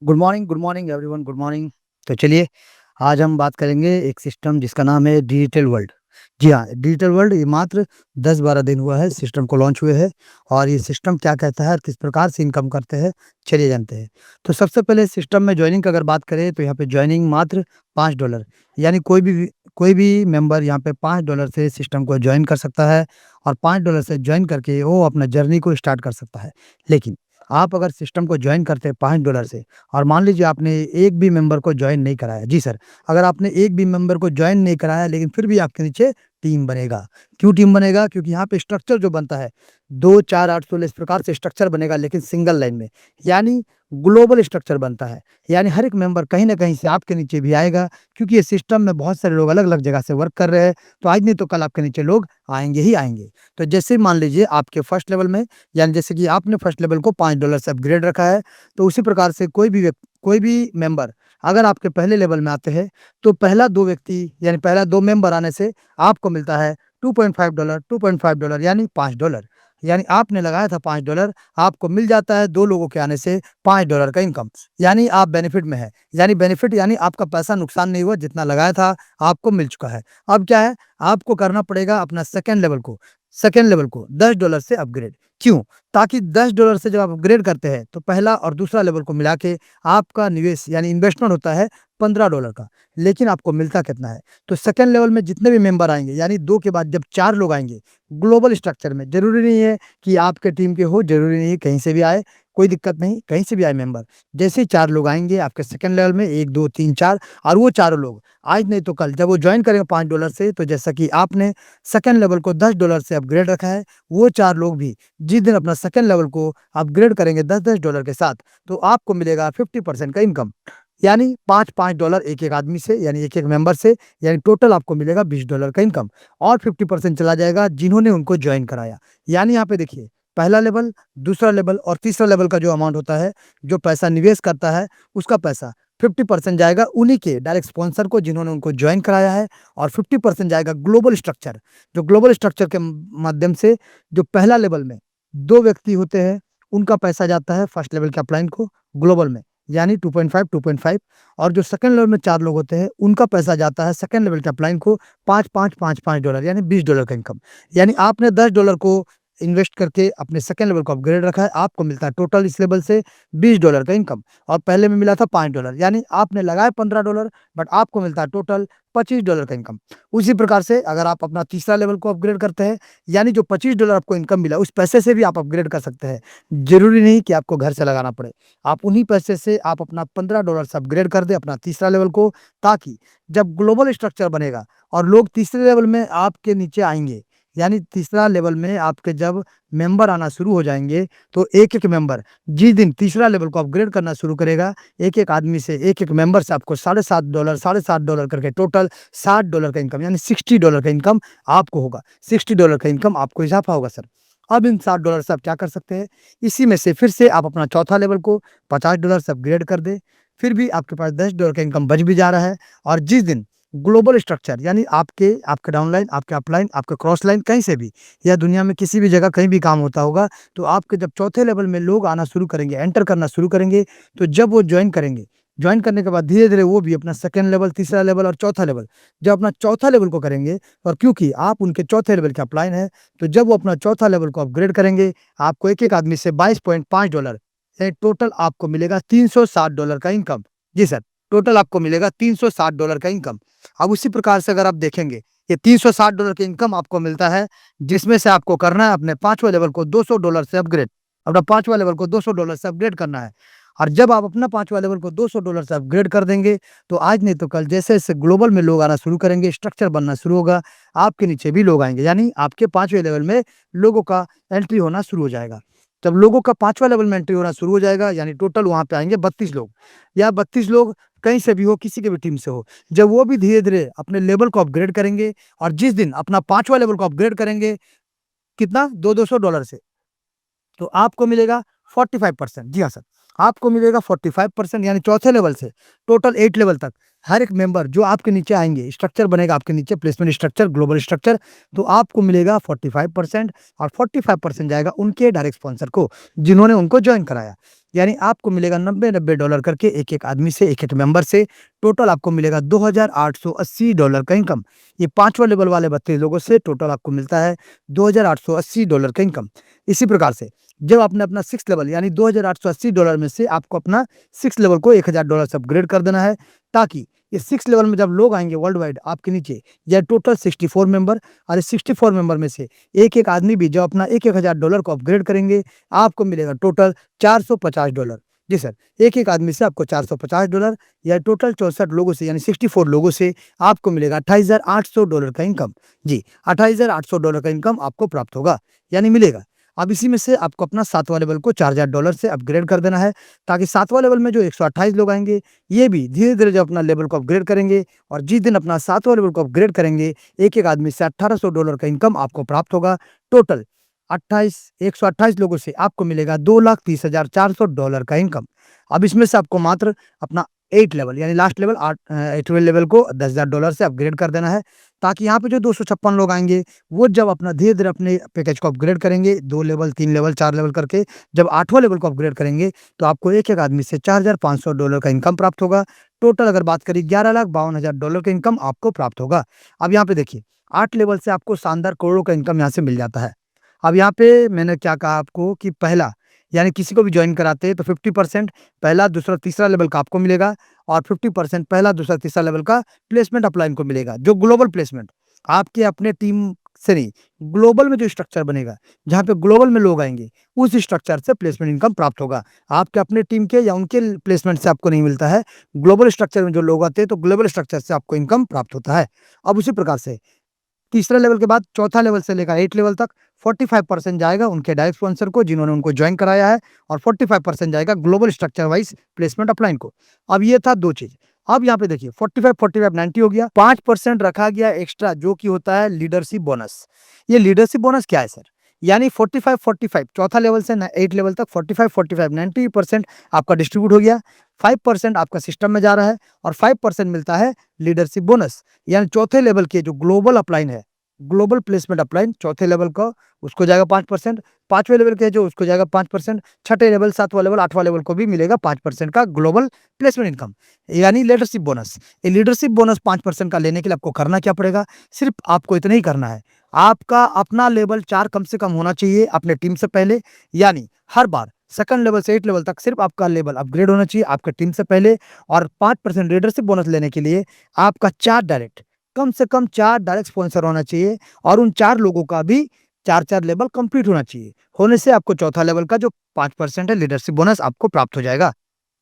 Good morning everyone, good morning. तो चलिए, आज हम बात करेंगे एक सिस्टम जिसका नाम है डिजिटल वर्ल्ड। जी हाँ, डिजिटल वर्ल्ड ये मात्र 10-12 दिन हुआ है सिस्टम को लॉन्च हुए है। और ये सिस्टम क्या कहता है और किस प्रकार से इनकम करते हैं, चलिए जानते हैं। तो सबसे पहले सिस्टम में जॉइनिंग की अगर बात करें तो यहाँ पे जॉइनिंग मात्र $5, यानी कोई भी मेंबर यहाँ पे $5 से सिस्टम को जॉइन कर सकता है। और $5 से जॉइन करके वो अपना जर्नी को स्टार्ट कर सकता है। लेकिन आप अगर सिस्टम को जॉइन करते हैं $5 से, और मान लीजिए आपने एक भी मेंबर को जॉइन नहीं कराया। जी सर, अगर आपने एक भी मेंबर को जॉइन नहीं कराया लेकिन फिर भी आपके नीचे टीम बनेगा। क्यों टीम बनेगा? क्योंकि यहाँ पे स्ट्रक्चर जो बनता है 2, 4, 8, 16 इस प्रकार से स्ट्रक्चर बनेगा, लेकिन सिंगल लाइन में, यानी ग्लोबल स्ट्रक्चर बनता है। यानी हर एक मेंबर कहीं न कहीं से आपके नीचे भी आएगा, क्योंकि ये सिस्टम में बहुत सारे लोग अलग-अलग जगह से वर्क कर रहे हैं, तो आज नहीं तो कल आपके नीचे लोग आएँगे ही आएँगे। तो जैसे मान लीजिए आपके फर्स्ट लेवल में, यानी जैसे कि आपने फर्स्ट लेवल को $5 से अपग्रेड रखा है, तो उसी प्रकार से कोई भी मेंबर अगर आपके पहले लेवल में आते हैं, तो पहला 2 व्यक्ति यानी पहला 2 मेंबर आने से आपको मिलता है $2.5 यानी $5। यानी आपने लगाया था $5, आपको मिल जाता है 2 लोगों के आने से $5 का इनकम। यानी आप बेनिफिट में हैं। यानी बेनिफिट यानी आपका पैसा नुकसान नहीं हुआ, जितना लगाया था आपको मिल चुका है। अब क्या है, आपको करना पड़ेगा अपना सेकंड लेवल को $10 से अपग्रेड। क्यों? ताकि $10 से जब आप अपग्रेड करते हैं, तो पहला और दूसरा लेवल को मिला के आपका निवेश यानी इन्वेस्टमेंट होता है $15 का। लेकिन आपको मिलता कितना है? तो सेकंड लेवल में जितने भी मेंबर आएँगे, यानी 2 के बाद जब 4 लोग आएँगे, ग्लोबल स्ट्रक्चर में, ज़रूरी नहीं है कि आपके टीम के हो, ज़रूरी नहीं है कहीं से भी आए, कोई दिक्कत नहीं, कहीं से भी आए मेंबर। जैसे ही 4 लोग आएँगे आपके सेकंड लेवल में, 1, 2, 3, 4, और वो चारों लोग आज नहीं तो कल जब वो जॉइन करेंगे $5 से, तो जैसा कि आपने सेकंड लेवल को $10 से अपग्रेड रखा है, वो 4 लोग भी जिस दिन अपना सेकंड लेवल को अपग्रेड करेंगे $10-10 के साथ, तो आपको मिलेगा 50% का इनकम। यानी $5-5 एक-एक आदमी से, यानी एक-एक मेंबर से, यानी टोटल आपको मिलेगा $20 का इनकम। और 50% चला जाएगा जिन्होंने उनको जॉइन कराया। यानी यहाँ पे देखिए, पहला लेवल, दूसरा लेवल और तीसरा लेवल का जो अमाउंट होता है, जो पैसा निवेश करता है, उसका पैसा 50% जाएगा उन्हीं के डायरेक्ट स्पॉन्सर को जिन्होंने उनको जॉइन कराया है। और 50% जाएगा ग्लोबल स्ट्रक्चर, जो ग्लोबल स्ट्रक्चर के माध्यम से जो पहला लेवल में 2 व्यक्ति होते हैं, उनका पैसा जाता है फर्स्ट लेवल के अपलाइन को ग्लोबल में, यानी 2.5, और जो सेकंड लेवल में 4 लोग होते हैं, उनका पैसा जाता है सेकंड लेवल के अपलाइन को $5-5 यानी $20 का इनकम। यानी आपने $10 को इन्वेस्ट करके अपने सेकंड लेवल को अपग्रेड रखा है, आपको मिलता है टोटल इस लेवल से $20 का इनकम। और पहले में मिला था $5, यानी आपने लगाए $15, बट आपको मिलता है टोटल $25 का इनकम। उसी प्रकार से अगर आप अपना तीसरा लेवल को अपग्रेड करते हैं, यानी जो $25 आपको इनकम मिला, उस पैसे से भी आप अपग्रेड कर सकते हैं। ज़रूरी नहीं कि आपको घर से लगाना पड़े। आप उन्हीं पैसे से आप अपना $15 से अपग्रेड कर दें अपना तीसरा लेवल को, ताकि जब ग्लोबल स्ट्रक्चर बनेगा और लोग तीसरे लेवल में आपके नीचे आएँगे, यानी तीसरा लेवल में आपके जब मेंबर आना शुरू हो जाएँगे, तो एक-एक मेंबर जिस दिन तीसरा लेवल को अपग्रेड करना शुरू करेगा, एक-एक आदमी से, एक-एक मेंबर से आपको $7.5 करके टोटल $60 का इनकम, यानी $60 का इनकम आपको होगा। $60 का इनकम आपको इज़ाफ़ा होगा सर। अब इन $60 से आप क्या कर सकते हैं? इसी में से फिर से आप अपना चौथा लेवल को $50 से अपग्रेड कर दें। फिर भी आपके पास $10 का इनकम बच भी जा रहा है। और जिस दिन ग्लोबल स्ट्रक्चर, यानी आपके डाउनलाइन, आपके अपलाइन, आपके क्रॉस लाइन कहीं से भी, या दुनिया में किसी भी जगह कहीं भी काम होता होगा, तो आपके जब चौथे लेवल में लोग आना शुरू करेंगे, एंटर करना शुरू करेंगे, तो जब वो जॉइन करेंगे, जॉइन करने के बाद धीरे-धीरे वो भी अपना सेकंड लेवल, तीसरा लेवल और चौथा लेवल, जब अपना चौथा लेवल को करेंगे, और क्योंकि आप उनके चौथे लेवल के अपलाइन हैं, तो जब वो अपना चौथा लेवल को अपग्रेड करेंगे, आपको एक-एक आदमी से $22.5, यानी टोटल आपको मिलेगा $360 का इनकम। जी सर, टोटल आपको मिलेगा $360 का इनकम। अब उसी प्रकार से अगर आप देखेंगे, ये $360 की इनकम आपको मिलता है, जिसमें से आपको करना है अपने 5वें लेवल को $200 से अपग्रेड। अपना 5वां लेवल को $200 से अपग्रेड करना है। और जब आप अपना 5वां लेवल को $200 से अपग्रेड कर देंगे, तो आज नहीं तो कल जैसे-जैसे ग्लोबल में लोग आना शुरू करेंगे, स्ट्रक्चर बनना शुरू होगा, आपके नीचे भी लोग आएँगे, यानी आपके 5वें लेवल में लोगों का एंट्री होना शुरू हो जाएगा। जब लोगों का 5वां लेवल में एंट्री होना शुरू हो जाएगा, यानी टोटल वहाँ पे आएँगे 32 लोग, या 32 लोग कहीं से भी हो, किसी की भी टीम से हो। जब वो भी धीरे-धीरे अपने लेवल को अपग्रेड करेंगे, और जिस दिन अपना 5वां लेवल को अपग्रेड करेंगे, कितना? $200 से, तो आपको मिलेगा 45%। जी हाँ सर, आपको मिलेगा 45%, यानी चौथे लेवल से टोटल 8 लेवल तक हर एक मेंबर जो आपके नीचे आएँगे, स्ट्रक्चर बनेगा आपके नीचे, प्लेसमेंट स्ट्रक्चर, ग्लोबल स्ट्रक्चर, तो आपको मिलेगा 45%, और 45% जाएगा उनके डायरेक्ट स्पॉन्सर को, जिन्होंने उनको जॉइन कराया। यानी आपको मिलेगा 90-90 डॉलर करके एक-एक आदमी से, एक-एक मेंबर से, टोटल आपको मिलेगा $2,880 का इनकम। ये 5वां लेवल वाले 32 लोगों से टोटल आपको मिलता है $2,880 का इनकम। इसी प्रकार से जब आपने अपना 6th लेवल यानी $2,880 में से आपको अपना 6th लेवल को $1,000 से अपग्रेड कर देना है, ताकि ये 6th लेवल में जब लोग आएँगे वर्ल्ड वाइड आपके नीचे, या टोटल 64 मेंबर, और इस 64 मेंबर में से एक-एक आदमी भी जब अपना $1,000 को अपग्रेड करेंगे, आपको मिलेगा टोटल $450। जी सर, एक-एक आदमी से आपको $450, या टोटल 64 लोगों से यानी 64 लोगों से आपको मिलेगा $28,800 का इनकम। जी, $28,800 का इनकम आपको प्राप्त होगा, यानी मिलेगा। अब इसी में से आपको अपना 7वां लेवल को $4,000 से अपग्रेड कर देना है, ताकि 7वां लेवल में जो 128 लोग आएँगे, ये भी धीरे-धीरे जब अपना लेवल को अपग्रेड करेंगे, और जिस दिन अपना 7वां लेवल को अपग्रेड करेंगे, एक-एक आदमी से $1,800 का इनकम आपको प्राप्त होगा। टोटल 128 लोगों से आपको मिलेगा $2,30,400 का इनकम। अब इसमें से आपको मात्र अपना 8 लेवल यानी लास्ट लेवल 8वें लेवल को $10,000 से अपग्रेड कर देना है, ताकि यहाँ पे जो 256 लोग आएँगे, वो जब अपना धीरे-धीरे अपने पैकेज को अपग्रेड करेंगे, 2 लेवल, 3 लेवल, 4 लेवल करके, जब 8वां लेवल को अपग्रेड करेंगे, तो आपको एक-एक आदमी से $4,500 का इनकम प्राप्त होगा। टोटल अगर बात करें $11,52,000 का इनकम आपको प्राप्त होगा। अब यहाँ पे देखिए, 8 लेवल से आपको शानदार करोड़ों का इनकम यहाँ से मिल जाता है। अब यहाँ पे मैंने क्या कहा आपको कि पहला, यानी किसी को भी जॉइन कराते हैं तो 50% पहला, दूसरा, तीसरा लेवल का आपको मिलेगा, और 50% पहला, दूसरा, तीसरा लेवल का प्लेसमेंट अपलाइन को मिलेगा। जो ग्लोबल प्लेसमेंट आपके अपने टीम से नहीं, ग्लोबल में जो स्ट्रक्चर बनेगा, जहाँ पे ग्लोबल में लोग आएँगे, उस स्ट्रक्चर से प्लेसमेंट इनकम प्राप्त होगा। आपके अपने टीम के या उनके प्लेसमेंट से आपको नहीं मिलता है। ग्लोबल स्ट्रक्चर में जो लोग आते हैं, तो ग्लोबल स्ट्रक्चर से आपको इनकम प्राप्त होता है। अब उसी प्रकार से तीसरा लेवल के बाद चौथा लेवल से लेकर 8 लेवल तक 45% जाएगा उनके डायरेक्ट स्पॉन्सर को, जिन्होंने उनको जॉइन कराया है, और 45% जाएगा global structure wise placement upline को। अब ये था 2 चीज़। अब यहाँ पे देखिए 45, 45, 90 हो गया, 5% रखा गया एक्स्ट्रा, जो कि होता है लीडरशिप बोनस। ये लीडरशिप बोनस क्या है सर? यानी 45, 45 चौथा लेवल से न 8 लेवल तक 45, 45, 90% आपका डिस्ट्रीब्यूट हो गया। 5% आपका सिस्टम में जा रहा है, और 5% मिलता है लीडरशिप बोनस। यानी चौथे लेवल के जो ग्लोबल अपलाइन है, ग्लोबल प्लेसमेंट अपलाइन, चौथे लेवल का उसको जाएगा 5%, 5वें लेवल के जो उसको जाएगा 5%, छठे लेवल, 7वां लेवल, 8वां लेवल को भी मिलेगा 5% का ग्लोबल प्लेसमेंट इनकम, यानी लीडरशिप बोनस। ये लीडरशिप बोनस 5% का लेने के लिए आपको करना क्या पड़ेगा? सिर्फ आपको इतना ही करना है, आपका अपना लेवल 4 कम से कम होना चाहिए अपने टीम से पहले, यानी हर बार सेकंड लेवल से 8 लेवल तक सिर्फ आपका लेवल अपग्रेड होना चाहिए आपके टीम से पहले, और 5% लीडरशिप बोनस लेने के लिए आपका 4 डायरेक्ट, कम से कम 4 डायरेक्ट स्पॉन्सर होना चाहिए, और उन 4 लोगों का भी 4-4 लेवल कंप्लीट होना चाहिए। होने से आपको चौथा लेवल का जो 5% है लीडरशिप बोनस आपको प्राप्त हो जाएगा,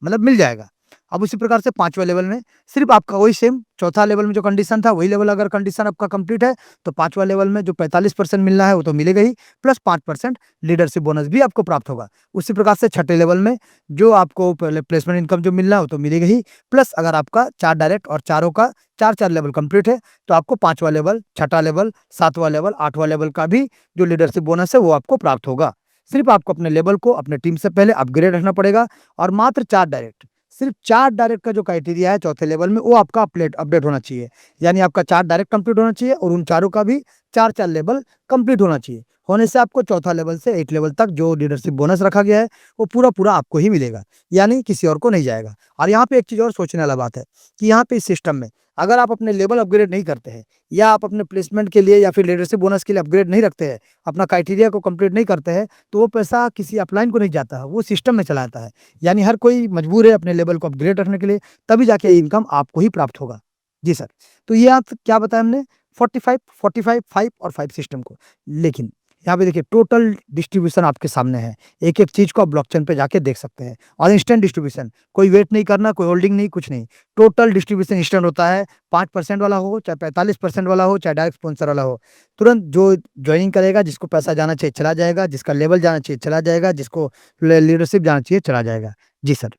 मतलब मिल जाएगा। अब उसी प्रकार से 5वें लेवल में सिर्फ आपका वही सेम चौथा लेवल में जो कंडीशन था, वही लेवल अगर कंडीशन आपका कंप्लीट है, तो 5वां लेवल में जो 45% मिलना है वो तो मिलेगा ही, प्लस 5% लीडरशिप बोनस भी आपको प्राप्त होगा। उसी प्रकार से छठे लेवल में जो आपको पहले प्लेसमेंट इनकम जो मिलना है वो तो मिलेगा ही, प्लस अगर आपका 4 डायरेक्ट और चारों का 4-4 लेवल कंप्लीट है, तो आपको 5वां लेवल, छठा लेवल, 7वां लेवल, 8वां लेवल का भी जो लीडरशिप बोनस है वो आपको प्राप्त होगा। सिर्फ आपको अपने लेवल को अपने टीम से पहले अपग्रेड रखना पड़ेगा, और मात्र 4 डायरेक्ट, सिर्फ 4 डायरेक्ट का जो क्राइटेरिया है चौथे लेवल में, वो आपका अपडेट होना चाहिए। यानी आपका 4 डायरेक्ट कंप्लीट होना चाहिए, और उन चारों का भी 4-4 लेवल कंप्लीट होना चाहिए। होने से आपको चौथा लेवल से 8 लेवल तक जो लीडरशिप बोनस रखा गया है, वो पूरा-पूरा आपको ही मिलेगा, यानी किसी और को नहीं जाएगा। और यहाँ पे एक चीज़ और सोचने वाला बात है, कि यहाँ पे इस सिस्टम में अगर आप अपने लेवल अपग्रेड नहीं करते हैं, या आप अपने प्लेसमेंट के लिए या फिर लीडरशिप बोनस के लिए अपग्रेड नहीं रखते हैं, अपना क्राइटेरिया को कंप्लीट नहीं करते हैं, तो वो पैसा किसी अपलाइन को नहीं जाता है, वो सिस्टम में चला जाता है। यानी हर कोई मजबूर है अपने लेवल को अपग्रेड रखने के लिए, तभी जाके ये इनकम आपको ही प्राप्त होगा। जी सर, तो ये आप क्या बताया हमने 45, 45, 5 और 5 सिस्टम को। लेकिन यहाँ पे देखिए टोटल डिस्ट्रीब्यूशन आपके सामने है। एक-एक चीज़ को आप ब्लॉकचेन पे जाके देख सकते हैं, और इंस्टेंट डिस्ट्रीब्यूशन, कोई वेट नहीं करना, कोई होल्डिंग नहीं, कुछ नहीं। टोटल डिस्ट्रीब्यूशन इंस्टेंट होता है, 5% वाला हो, चाहे 45% वाला हो, चाहे डायरेक्ट स्पॉन्सर वाला हो। तुरंत जो जॉइनिंग करेगा, जिसको पैसा जाना चाहिए चला जाएगा, जिसका लेवल जाना चाहिए चला जाएगा, जिसको लीडरशिप जाना चाहिए चला जाएगा। जी सर।